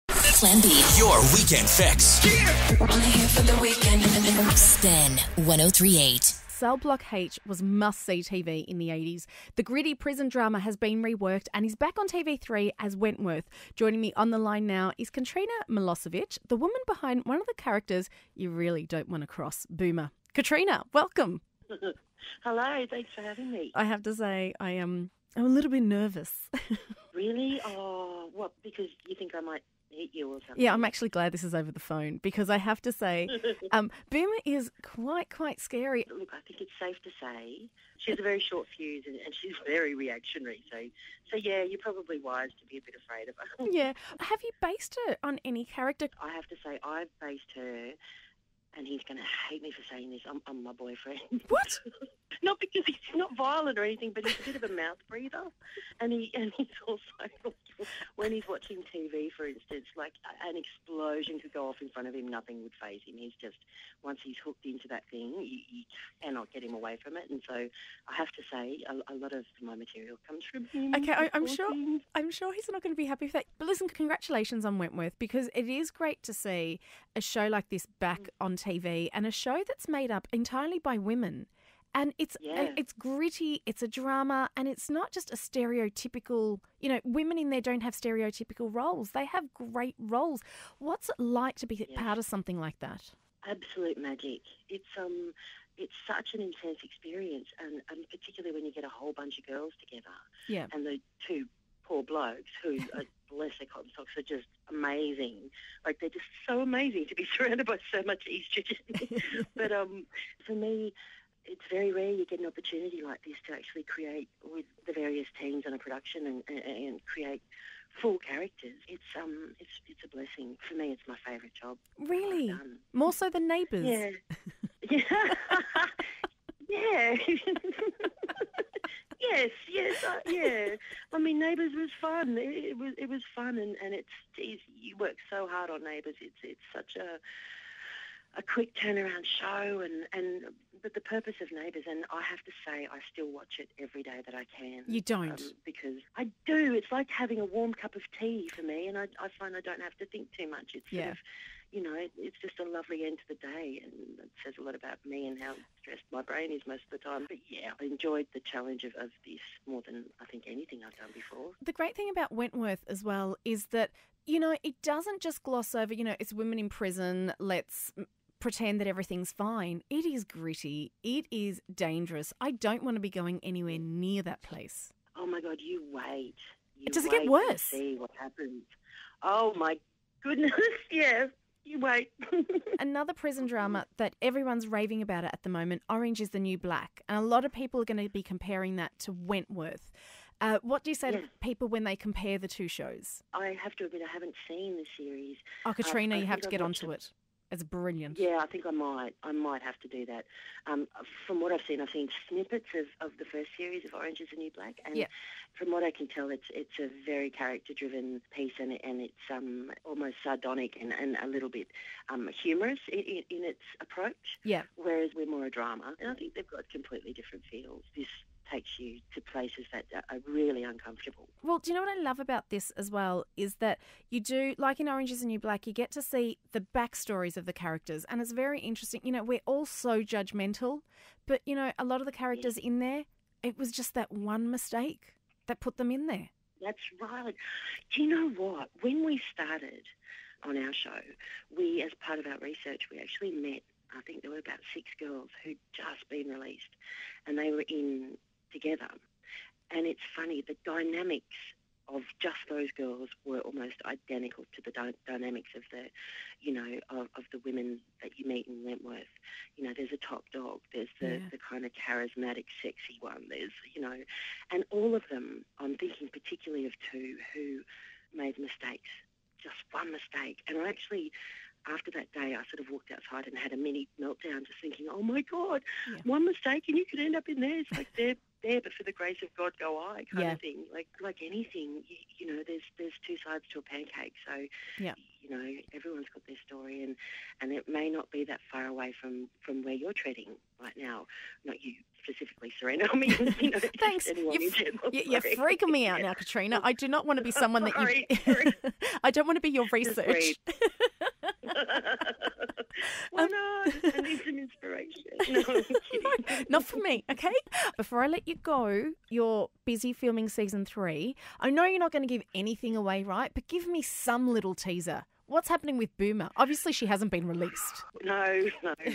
Plan B. Your weekend fix. Only here for the weekend. Spin 103.8. Cell Block H was must-see TV in the 80s. The gritty prison drama has been reworked and is back on TV3 as Wentworth. Joining me on the line now is Katrina Milosevic, the woman behind one of the characters you really don't want to cross, Boomer. Katrina, welcome. Hello, thanks for having me. I have to say, I'm a little bit nervous. Really? Oh, what, because you think I might hit you or something? Yeah, I'm actually glad this is over the phone because I have to say, Boomer is quite scary. Look, I think it's safe to say she has a very short fuse and she's very reactionary. So yeah, you're probably wise to be a bit afraid of her. Yeah. Have you based it on any character? I have to say I've based her, and he's going to hate me for saying this, on my boyfriend. What? Not because he's not violent or anything, but he's a bit of a mouth breather. And he's also, when he's watching TV, for instance, like an explosion could go off in front of him, nothing would faze him. He's just, once he's hooked into that thing, you cannot get him away from it. And so I have to say a lot of my material comes from him. Okay, I'm sure he's not going to be happy with that. But listen, congratulations on Wentworth, because it is great to see a show like this back on TV, and a show that's made up entirely by women. And it's gritty, it's a drama, and it's not just a stereotypical, women in there don't have stereotypical roles. They have great roles. What's it like to be part of something like that? Absolute magic. It's such an intense experience, and particularly when you get a whole bunch of girls together. Yeah. And the two poor blokes who, bless their cotton socks, are just amazing. Like, they're just so amazing to be surrounded by so much estrogen. But for me, it's very rare you get an opportunity like this to actually create with the various teams on a production and create full characters. It's a blessing. For me, it's my favourite job. Really? More so than Neighbours? Yeah. Yeah. Yes, yeah. I mean, Neighbours was fun. It was fun, and you work so hard on Neighbours. It's such a quick turnaround show, but the purpose of Neighbours, and I have to say, I still watch it every day that I can. You don't? Because I do. It's like having a warm cup of tea for me, and I find I don't have to think too much. It's sort of, it's just a lovely end to the day, and it says a lot about me and how stressed my brain is most of the time. But yeah, I enjoyed the challenge of this more than I think anything I've done before. The great thing about Wentworth as well is that, it doesn't just gloss over, it's women in prison, let's pretend that everything's fine. It is gritty. It is dangerous. I don't want to be going anywhere near that place. Oh my God, you wait. Does it get worse? To see what happens. Oh my goodness, yeah. You wait. Another prison drama that everyone's raving about it at the moment, Orange is the New Black. And a lot of people are going to be comparing that to Wentworth. What do you say to people when they compare the two shows? I have to admit I haven't seen the series. Oh, Katrina, you have to get onto it. It's brilliant. Yeah, I think I might have to do that. From what I've seen snippets of the first series of Orange is the New Black, and from what I can tell, it's a very character-driven piece, and it's almost sardonic and a little bit humorous in its approach. Yeah. Whereas we're more a drama, and I think they've got completely different feels. This takes you to places that are really uncomfortable. Well, do you know what I love about this as well is that you do, like in Orange is the New Black, you get to see the backstories of the characters, and it's very interesting. We're all so judgmental, but, a lot of the characters in there, it was just that one mistake that put them in there. That's right. Do you know what? When we started on our show, we, as part of our research, we actually met, I think there were about 6 girls who'd just been released, and they were in together. And it's funny, the dynamics of just those girls were almost identical to the dynamics of the, of the women that you meet in Wentworth. There's a top dog, there's the kind of charismatic, sexy one, there's, and all of them, I'm thinking particularly of 2 who made mistakes, just one mistake. And I actually, after that day, I sort of walked outside and had a mini meltdown, just thinking, oh my God, one mistake and you could end up in there. It's like they're there, but for the grace of God go I kind of thing. Like anything, there's 2 sides to a pancake. So, You know, everyone's got their story, and it may not be that far away from where you're treading right now. Not you specifically, Sarina. I mean, you know, Thanks. You're freaking me out now, Katrina. I do not want to be someone that you... I don't want to be your research. Why not? I need some inspiration. No, I'm kidding. Not for me, okay? Before I let you go, you're busy filming season 3. I know you're not going to give anything away, right? But give me some little teaser. What's happening with Boomer? Obviously, she hasn't been released. No.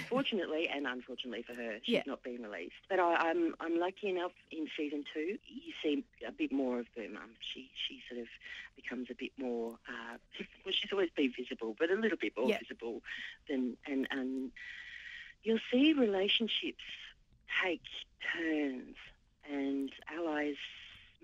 Fortunately and unfortunately for her, she's not been released. But I'm lucky enough in season 2, you see a bit more of Boomer. She sort of becomes a bit more. Well, she's always been visible, but a little bit more visible than and you'll see relationships take turns and allies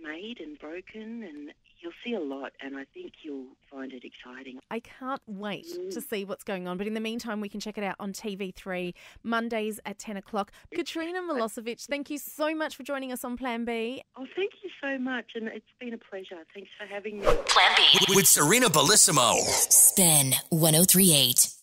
made and broken, and you'll see a lot, and I think you'll find it exciting. I can't wait to see what's going on. But in the meantime, we can check it out on TV3, Mondays at 10 o'clock. Katrina Milosevic, thank you so much for joining us on Plan B. Oh, thank you so much, and it's been a pleasure. Thanks for having me. Plan B. With Sarina Bellissimo. Spin 103.8.